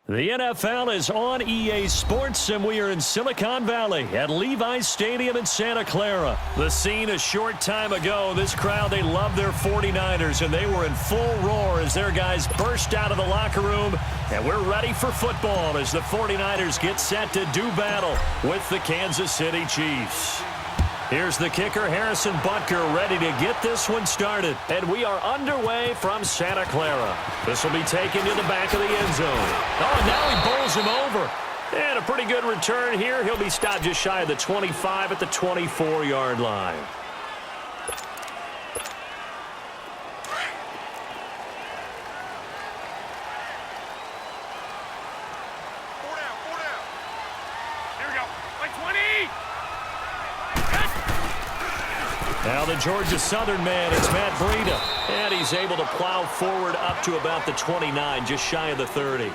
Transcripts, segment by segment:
The NFL is on EA Sports, and we are in Silicon Valley at Levi's Stadium in Santa Clara. The scene a short time ago. This crowd, they love their 49ers, and they were in full roar as their guys burst out of the locker room. And we're ready for football as the 49ers get set to do battle with the Kansas City Chiefs. Here's the kicker, Harrison Butker, ready to get this one started. And we are underway from Santa Clara. This will be taken to the back of the end zone. Oh, now he bowls him over. And a pretty good return here. He'll be stopped just shy of the 25 at the 24-yard line. Now the Georgia Southern man, it's Matt Breida. And he's able to plow forward up to about the 29, just shy of the 30.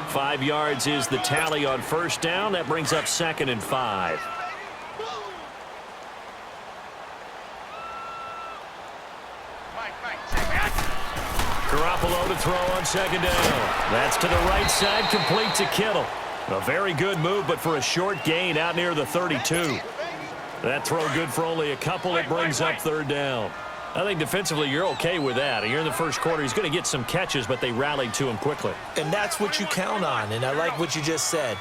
5 yards is the tally on first down. That brings up 2nd and 5. Garoppolo to throw on 2nd down. That's to the right side, complete to Kittle. A very good move, but for a short gain out near the 32. That throw good for only a couple. It brings up 3rd down. I think defensively you're okay with that. You're in the first quarter. He's going to get some catches, but they rallied to him quickly. And that's what you count on, and I like what you just said.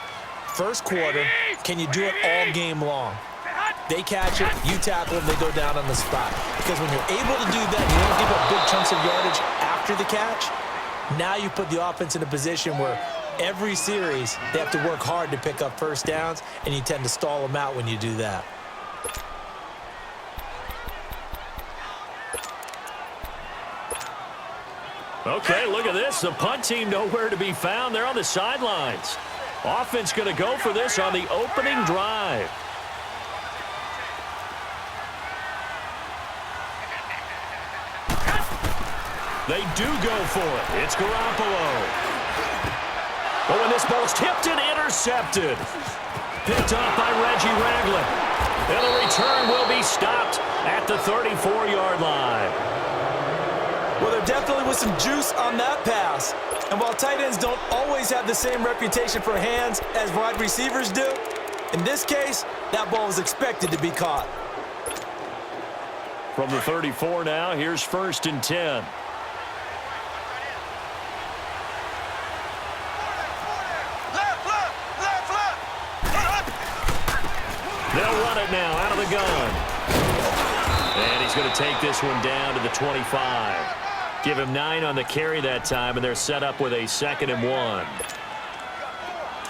First quarter, can you do it all game long? They catch it, you tackle them, they go down on the spot. Because when you're able to do that, you don't give up big chunks of yardage after the catch. Now you put the offense in a position where every series they have to work hard to pick up first downs, and you tend to stall them out when you do that. Okay, look at this. The punt team nowhere to be found. They're on the sidelines. Offense going to go for this on the opening drive. They do go for it. It's Garoppolo. Oh, and this ball's tipped and intercepted. Picked up by Reggie Ragland. And the return will be stopped at the 34-yard line. Well, there definitely was some juice on that pass. And while tight ends don't always have the same reputation for hands as wide receivers do, in this case, that ball was expected to be caught. From the 34 now, here's 1st and 10. They'll run it now out of the gun. And he's going to take this one down to the 25. Give him 9 on the carry that time, and they're set up with a 2nd and 1.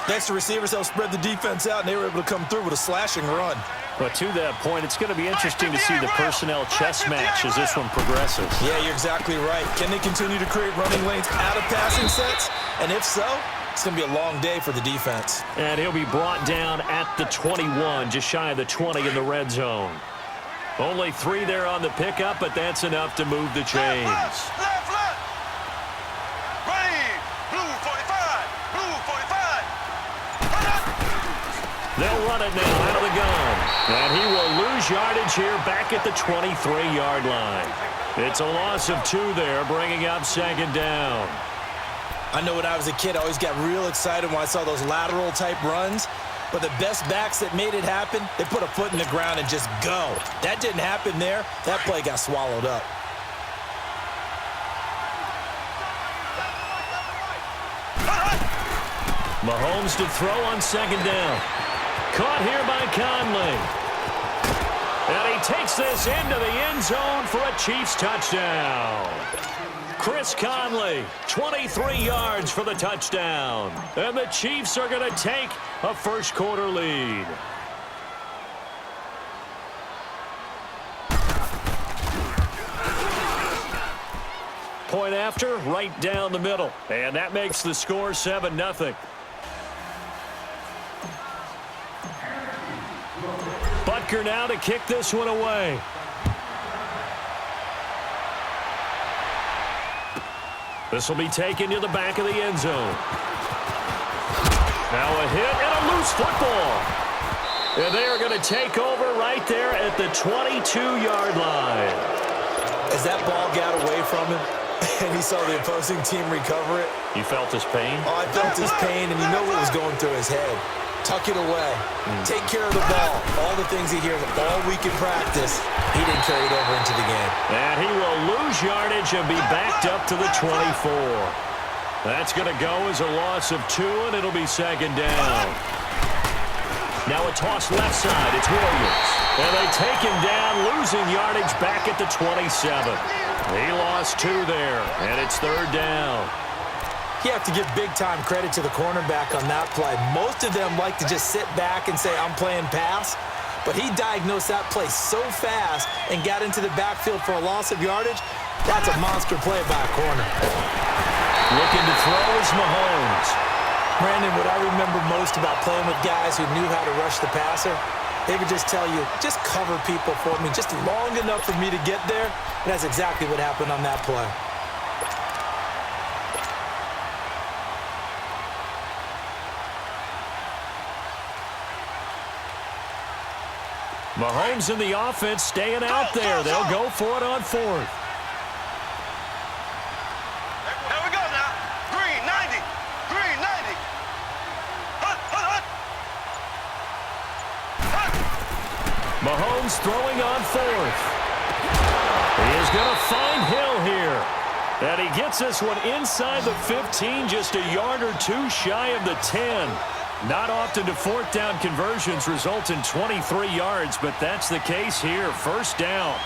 Thanks to receivers, they'll spread the defense out, and they were able to come through with a slashing run. But to that point, it's going to be interesting to see the personnel chess match as this one progresses. Yeah, you're exactly right. Can they continue to create running lanes out of passing sets? And if so, it's going to be a long day for the defense. And he'll be brought down at the 21, just shy of the 20 in the red zone. Only 3 there on the pickup, but that's enough to move the chains. Left. Right. Blue 45. Blue 45. They'll run it now out of the gun. And he will lose yardage here back at the 23-yard line. It's a loss of 2 there, bringing up 2nd down. I know when I was a kid, I always got real excited when I saw those lateral-type runs. But the best backs that made it happen, they put a foot in the ground and just go. That didn't happen there. That play got swallowed up. Mahomes to throw on 2nd down. Caught here by Conley. And he takes this into the end zone for a Chiefs touchdown. Chris Conley, 23 yards for the touchdown. And the Chiefs are going to take a first quarter lead. Point after, right down the middle. And that makes the score 7-0. Butker now to kick this one away. This will be taken to the back of the end zone. Now a hit and a loose football. And they are going to take over right there at the 22-yard line. As that ball got away from him, and he saw the opposing team recover it. You felt his pain? Oh, I felt his pain, and you know what was going through his head. Tuck it away. Take care of the ball. All the things he hears all week in practice, he didn't carry it over into the game. And he will lose yardage and be backed up to the 24. That's going to go as a loss of 2, and it'll be second down. Now a toss left side. It's Williams. And they take him down, losing yardage back at the 27. He lost 2 there, and it's third down. You have to give big-time credit to the cornerback on that play. Most of them like to just sit back and say, I'm playing pass. But he diagnosed that play so fast and got into the backfield for a loss of yardage. That's a monster play by a corner. Looking to throw is Mahomes. Brandon, what I remember most about playing with guys who knew how to rush the passer, they would just tell you, just cover people for me, just long enough for me to get there. And that's exactly what happened on that play. Mahomes in the offense staying out there. They'll go for it on 4th. There we go now. Green 90. Green 90. Hut, hut, hut. Hut. Mahomes throwing on 4th. He is going to find Hill here. And he gets this one inside the 15, just a yard or 2 shy of the 10. Not often do 4th down conversions result in 23 yards, but that's the case here. First down.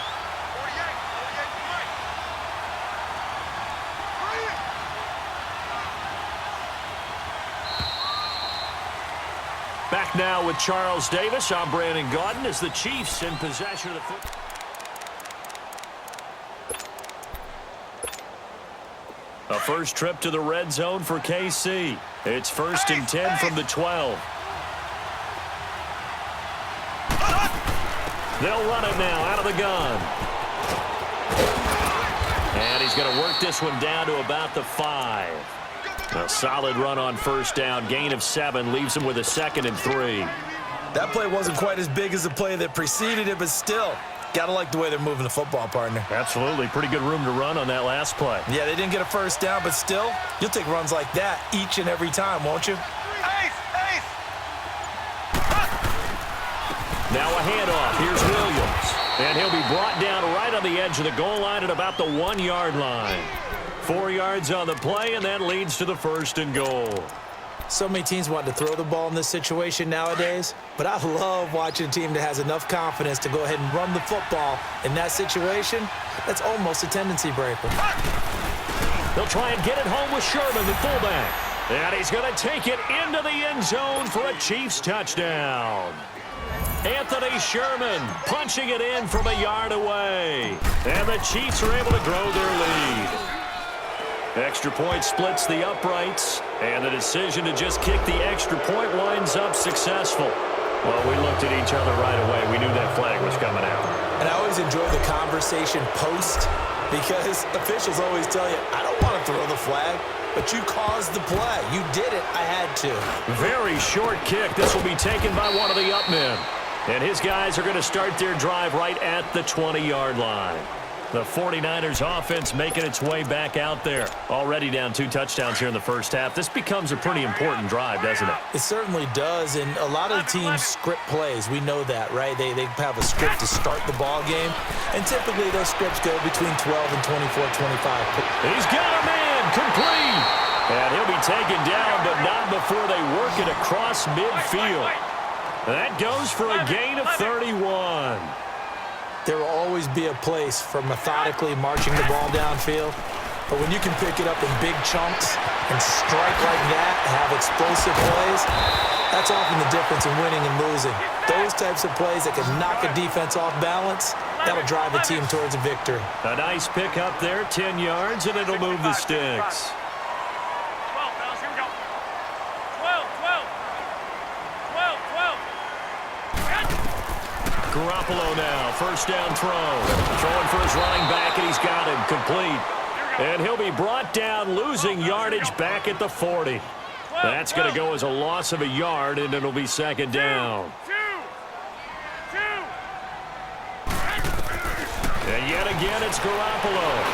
48. Back now with Charles Davis. I'm Brandon Gaudin as the Chiefs in possession of the football. A first trip to the red zone for KC. It's 1st and 10 from the 12. They'll run it now out of the gun. And he's going to work this one down to about the 5. A solid run on first down. Gain of 7 leaves him with a 2nd and 3. That play wasn't quite as big as the play that preceded it, but still, gotta like the way they're moving the football, partner. Absolutely. Pretty good room to run on that last play. Yeah, they didn't get a first down, but still, you'll take runs like that each and every time, won't you? Ace, ace. Now a handoff. Here's Williams. And he'll be brought down right on the edge of the goal line at about the 1-yard line. 4 yards on the play, and that leads to the 1st and goal. So many teams want to throw the ball in this situation nowadays, but I love watching a team that has enough confidence to go ahead and run the football in that situation. That's almost a tendency breaker. They'll try and get it home with Sherman, the fullback. And he's going to take it into the end zone for a Chiefs touchdown. Anthony Sherman punching it in from a yard away. And the Chiefs are able to grow their lead. Extra point splits the uprights, and the decision to just kick the extra point winds up successful. Well, we looked at each other right away. We knew that flag was coming out. And I always enjoy the conversation post, because officials always tell you, I don't want to throw the flag, but you caused the play. You did it. I had to. Very short kick. This will be taken by one of the up men. And his guys are going to start their drive right at the 20-yard line. The 49ers offense making its way back out there. Already down 2 touchdowns here in the first half. This becomes a pretty important drive, doesn't it? It certainly does, and a lot of the teams script plays. We know that, right? They have a script to start the ball game, and typically those scripts go between 12 and 24, 25. He's got a man, complete. And he'll be taken down, but not before they work it across midfield. That goes for a gain of 31. There will always be a place for methodically marching the ball downfield. But when you can pick it up in big chunks and strike like that, have explosive plays, that's often the difference in winning and losing. Those types of plays that can knock a defense off balance, that'll drive a team towards a victory. A nice pick up there, 10 yards, and it'll move the sticks. 12, fellas, here we go. 12. Garoppolo now, first down throw. Throwing for his running back, and he's got him complete. And he'll be brought down, losing yardage back at the 40. That's going to go as a loss of a yard, and it'll be second down. And yet again, it's Garoppolo.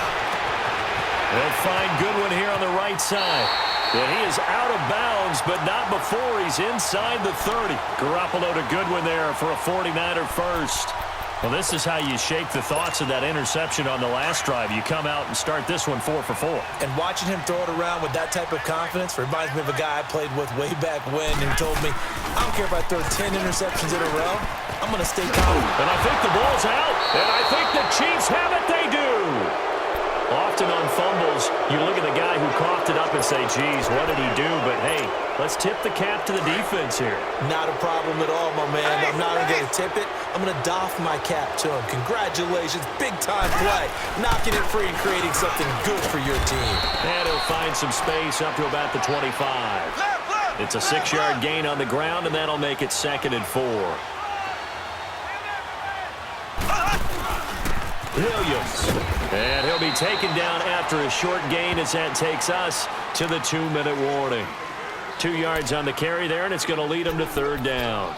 They'll find Goodwin here on the right side. And he is out of bounds, but not before he's inside the 30. Garoppolo to Goodwin there for a 49er first. Well, this is how you shake the thoughts of that interception on the last drive. You come out and start this one 4 for 4. And watching him throw it around with that type of confidence reminds me of a guy I played with way back when who told me, I don't care if I throw 10 interceptions in a row, I'm going to stay confident. And I think the ball's out, and I think the Chiefs have it. They do. Often on fumbles, you look at the guy who coughed it up and say, geez, what did he do? But, hey, let's tip the cap to the defense here. Not a problem at all, my man. I'm not even going to tip it. I'm going to doff my cap to him. Congratulations. Big-time play. Knocking it free and creating something good for your team. And he'll find some space up to about the 25. It's a 6-yard gain on the ground, and that'll make it 2nd and 4. Williams. And he'll be taken down after a short gain as that takes us to the 2-minute warning. 2 yards on the carry there, and it's going to lead him to 3rd down.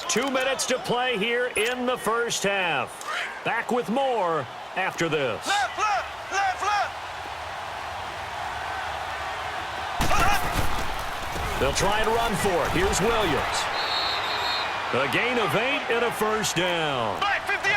2 minutes to play here in the first half. Back with more after this. Left, left, left, left. They'll try and run for it. Here's Williams. A gain of 8 and a first down.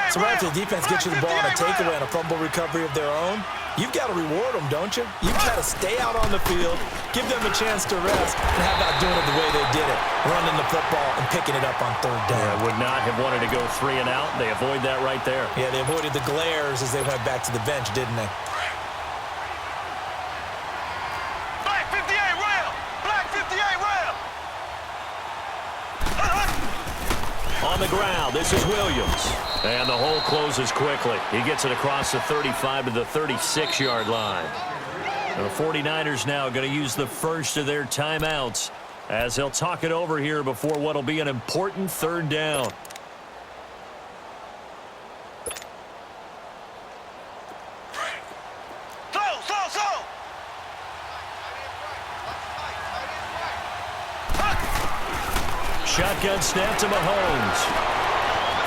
So right after the defense gets you the ball on a takeaway and a fumble recovery of their own, you've got to reward them, don't you? You've got to stay out on the field, give them a chance to rest, and how about doing it the way they did it, running the football and picking it up on 3rd down. Yeah, would not have wanted to go 3 and out. They avoid that right there. Yeah, they avoided the glares as they went back to the bench, didn't they? Black 58 rail! Black 58 rail! On the ground, this is Williams. And the hole closes quickly. He gets it across the 35 to the 36-yard line. The 49ers now going to use the first of their timeouts as they'll talk it over here before what will be an important 3rd down. Shotgun snap to Mahomes.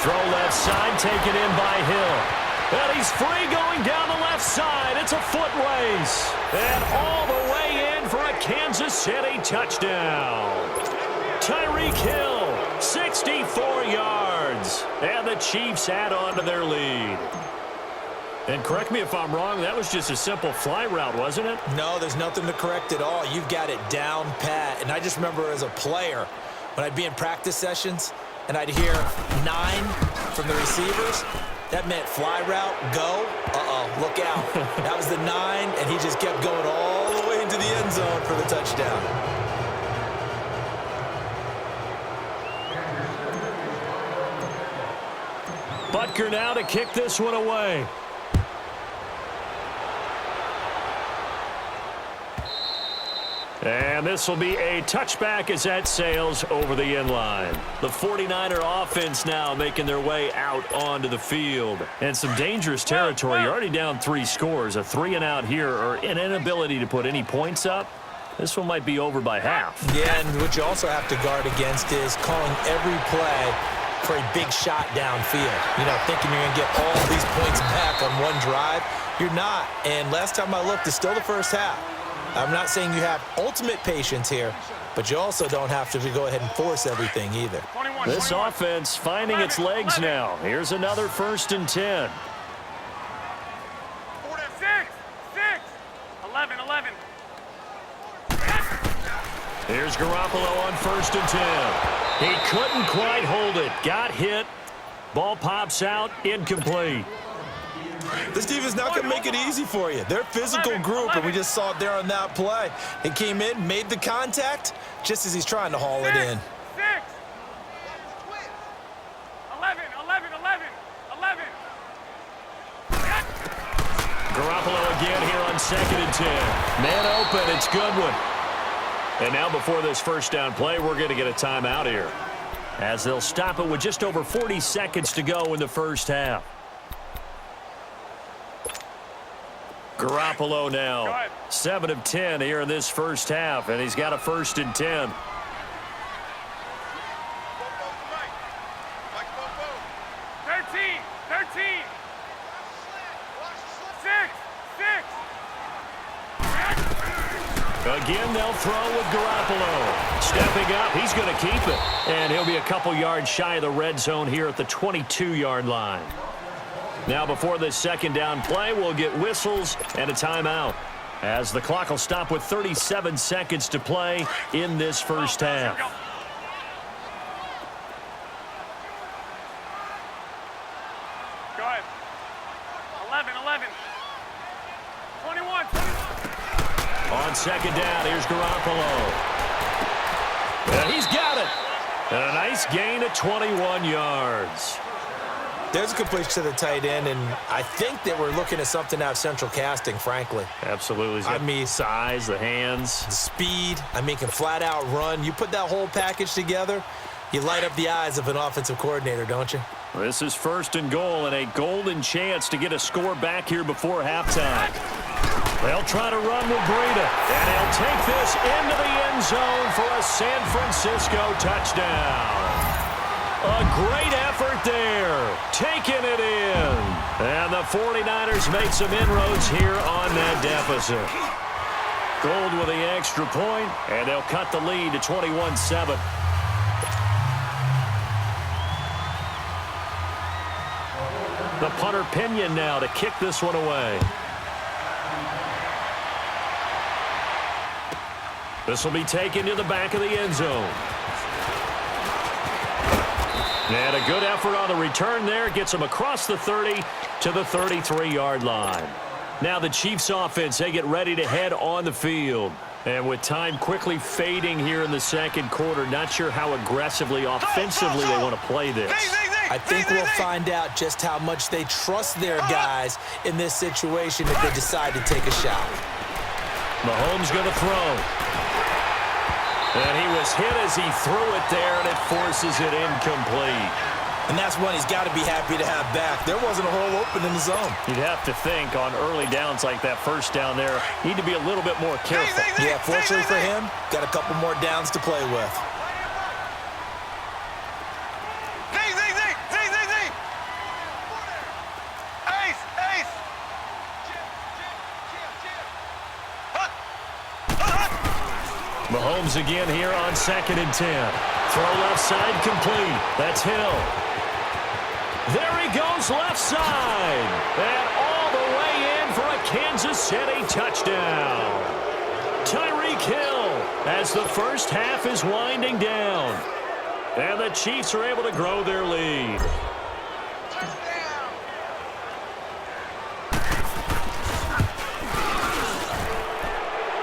Throw left side, taken in by Hill. And he's free going down the left side. It's a foot race. And all the way in for a Kansas City touchdown. Tyreek Hill, 64 yards. And the Chiefs add on to their lead. And correct me if I'm wrong, that was just a simple fly route, wasn't it? No, there's nothing to correct at all. You've got it down pat. And I just remember as a player, when I'd be in practice sessions and I'd hear 9 from the receivers, that meant fly route, go, look out. That was the 9, and he just kept going all the way into the end zone for the touchdown. Butker now to kick this one away. And this will be a touchback as that sails over the end line. The 49er offense now making their way out onto the field. And some dangerous territory. You're already down 3 scores. A 3-and-out here or an inability to put any points up. This one might be over by half. Yeah, and what you also have to guard against is calling every play for a big shot downfield. You know, thinking you're going to get all these points back on one drive. You're not. And last time I looked, it's still the first half. I'm not saying you have ultimate patience here, but you also don't have to go ahead and force everything either. This offense finding its legs now. Here's another 1st and 10. 11. Here's Garoppolo on 1st and 10. He couldn't quite hold it. Got hit. Ball pops out. Incomplete. This defense not going to make it easy for you. They're a physical group, and we just saw it there on that play. It came in, made the contact, just as he's trying to haul it in. 11. Garoppolo again here on 2nd and 10. Man open, it's Goodwin. And now before this first down play, we're going to get a timeout here, as they'll stop it with just over 40 seconds to go in the first half. Garoppolo now, 7 of 10 here in this first half, and he's got a 1st and 10. 13. 6. again, they'll throw with Garoppolo. Stepping up, he's going to keep it. And he'll be a couple yards shy of the red zone here at the 22-yard line. Now before this second down play, we'll get whistles and a timeout, as the clock will stop with 37 seconds to play in this first half. Go ahead. 11. 21. On second down, here's Garoppolo. And he's got it. And a nice gain of 21 yards. There's a completion to the tight end, and I think that we're looking at something out of central casting, frankly. Absolutely. I mean, size, the hands. the speed, can flat out run. You put that whole package together, you light up the eyes of an offensive coordinator, don't you? This is first and goal, and a golden chance to get a score back here before halftime. They'll try to run with Breida, and he'll take this into the end zone for a San Francisco touchdown. A great effort there, taking it in. And the 49ers make some inroads here on that deficit. Gold with the extra point, and they'll cut the lead to 21-7. The punter Pinion now to kick this one away. This will be taken to the back of the end zone. And a good effort on the return there. Gets them across the 30 to the 33-yard line. Now the Chiefs offense, they get ready to head on the field. And with time quickly fading here in the second quarter, not sure how aggressively, offensively they want to play this. I think we'll find out just how much they trust their guys in this situation if they decide to take a shot. Mahomes going to throw. And he was hit as he threw it there, and it forces it incomplete. And that's one he's got to be happy to have back. There wasn't a hole open in the zone. You'd have to think on early downs like that first down there, need to be a little bit more careful. Yeah, fortunately for him, got a couple more downs to play with. Mahomes again here on 2nd and 10. Throw left side complete. That's Hill. There he goes left side. And all the way in for a Kansas City touchdown. Tyreek Hill as the first half is winding down. And the Chiefs are able to grow their lead.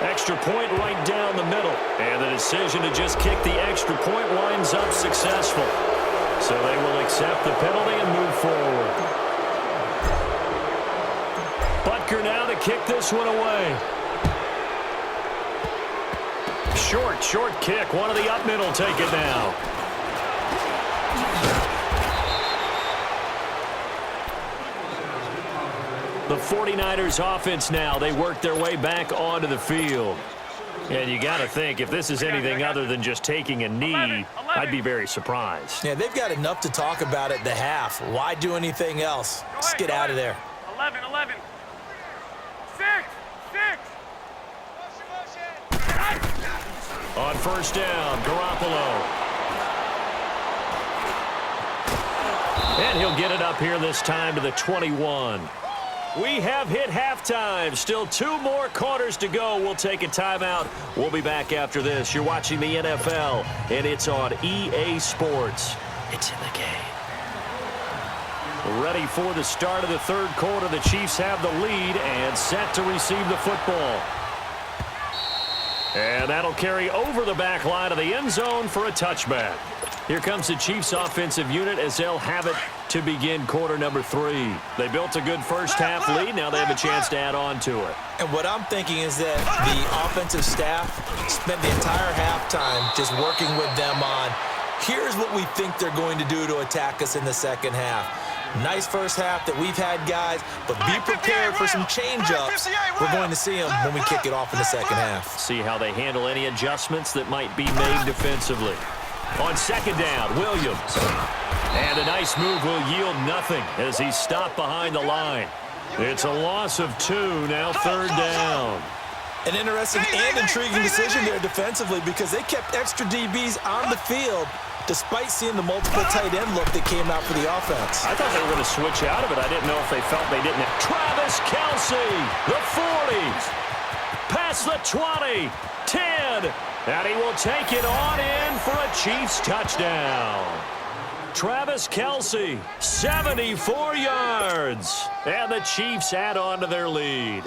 Extra point right down the middle. And the decision to just kick the extra point winds up successful. So they will accept the penalty and move forward. Butker now to kick this one away. Short kick. One of the up middle take it now. The 49ers offense now, they work their way back onto the field. And you got to think, if this is anything other than just taking a knee, I'd be very surprised. Yeah, they've got enough to talk about at the half. Why do anything else? Just get out of there. 11. 6. On first down, Garoppolo. And he'll get it up here this time to the 21. We have hit halftime. Still 2 more quarters to go. We'll take a timeout. We'll be back after this. You're watching the NFL, and it's on EA Sports. It's in the game. Ready for the start of the third quarter. The Chiefs have the lead and set to receive the football. And that'll carry over the back line of the end zone for a touchback. Here comes the Chiefs offensive unit as they'll have it to begin quarter number 3. They built a good first half lead. Now they have a chance to add on to it. And what I'm thinking is that the offensive staff spent the entire halftime just working with them on, here's what we think they're going to do to attack us in the second half. Nice first half that we've had, guys, but be prepared for some change-ups. We're going to see them when we kick it off in the second half. See how they handle any adjustments that might be made defensively. On second down, Williams. And a nice move will yield nothing as he's stopped behind the line. It's a loss of 2, now third down. An interesting and intriguing decision there defensively because they kept extra DBs on the field despite seeing the multiple tight end look that came out for the offense. I thought they were going to switch out of it. I didn't know if they felt they didn't. Travis Kelce, the 40s, past the 20, 10, and he will take it on in for a Chiefs touchdown. Travis Kelce, 74 yards, and the Chiefs add on to their lead.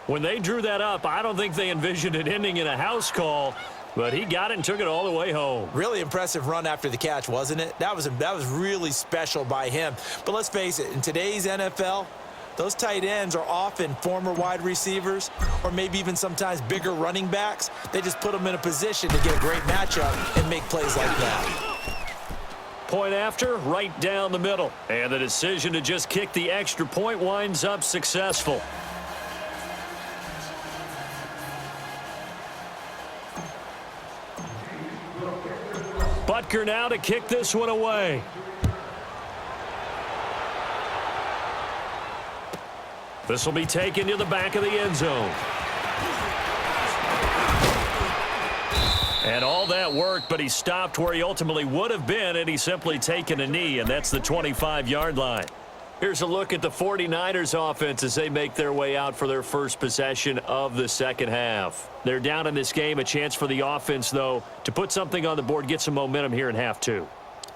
When they drew that up, I don't think they envisioned it ending in a house call, but he got it and took it all the way home. Really impressive run after the catch, wasn't it? That was really special by him. But let's face it, in today's NFL, those tight ends are often former wide receivers or maybe even sometimes bigger running backs. They just put them in a position to get a great matchup and make plays like that. Point after, right down the middle. And the decision to just kick the extra point winds up successful. Butker now to kick this one away. This will be taken to the back of the end zone. And all that worked, but he stopped where he ultimately would have been, and he's simply taken a knee, and that's the 25-yard line. Here's a look at the 49ers offense as they make their way out for their first possession of the second half. They're down in this game. A chance for the offense, though, to put something on the board, get some momentum here in half two.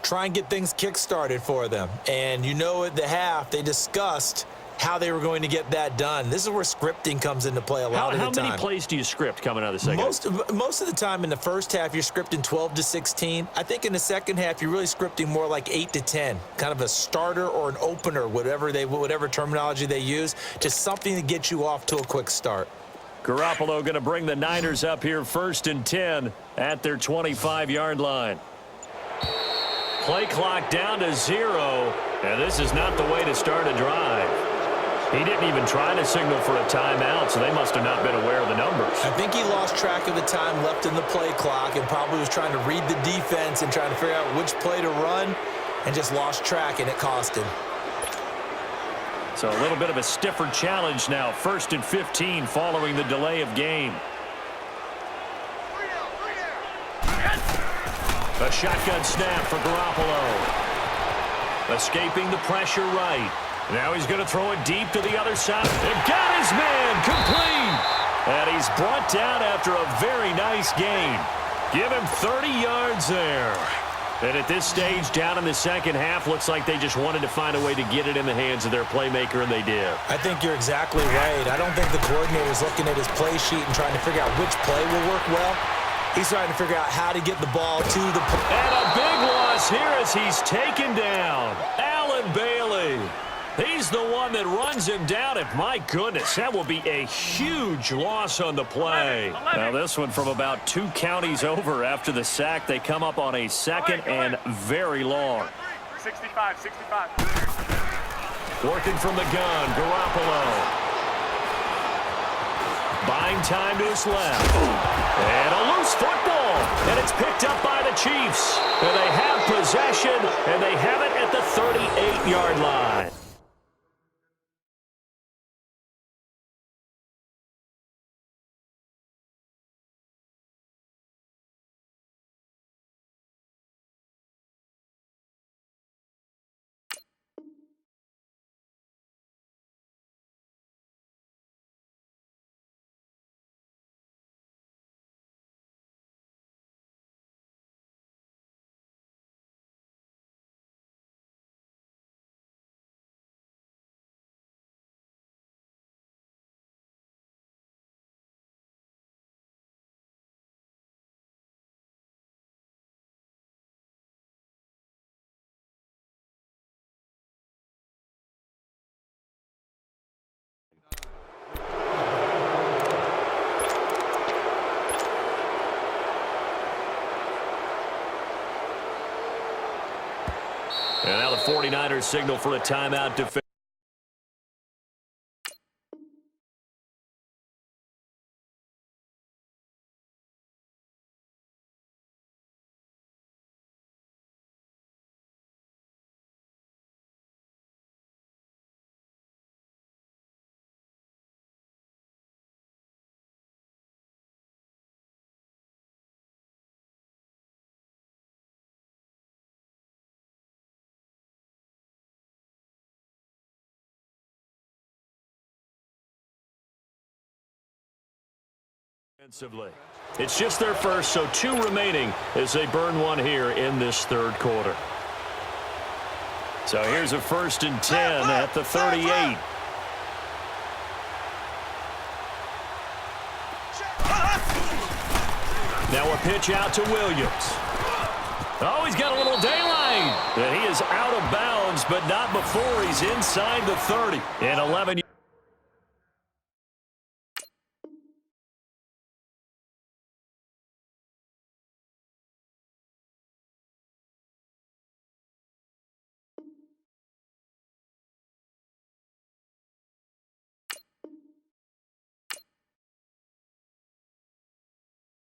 Try and get things kick-started for them. And you know at the half, they discussed how they were going to get that done. This is where scripting comes into play a lot of the time. How many plays do you script coming out of the second half? Most of the time in the first half, you're scripting 12 to 16. I think in the second half, you're really scripting more like 8 to 10, kind of a starter or an opener, whatever terminology they use, just something to get you off to a quick start. Garoppolo going to bring the Niners up here 1st and 10 at their 25-yard line. Play clock down to 0, and this is not the way to start a drive. He didn't even try to signal for a timeout, so they must have not been aware of the numbers. I think he lost track of the time left in the play clock and probably was trying to read the defense and trying to figure out which play to run and just lost track, and it cost him. So a little bit of a stiffer challenge now. 1st and 15 following the delay of game. A shotgun snap for Garoppolo. Escaping the pressure right. Now he's going to throw it deep to the other side. And got his man complete. And he's brought down after a very nice gain. Give him 30 yards there. And at this stage, down in the second half, looks like they just wanted to find a way to get it in the hands of their playmaker, and they did. I think you're exactly right. I don't think the coordinator's looking at his play sheet and trying to figure out which play will work well. He's trying to figure out how to get the ball to the play. And a big loss here as he's taken down. Allen Bailey. He's the one that runs him down, and my goodness, that will be a huge loss on the play. Now this one from about 2 counties over after the sack. They come up on a second and very long. 65. Working from the gun, Garoppolo. Buying time to his left. And a loose football. And it's picked up by the Chiefs. And they have possession, and they have it at the 38-yard line. And now the 49ers signal for a timeout defense. Offensively. It's just their first, so 2 remaining as they burn one here in this third quarter. So here's a 1st and 10 at the 38. Now a pitch out to Williams. Oh, he's got a little daylight. And he is out of bounds, but not before he's inside the 30. And 11.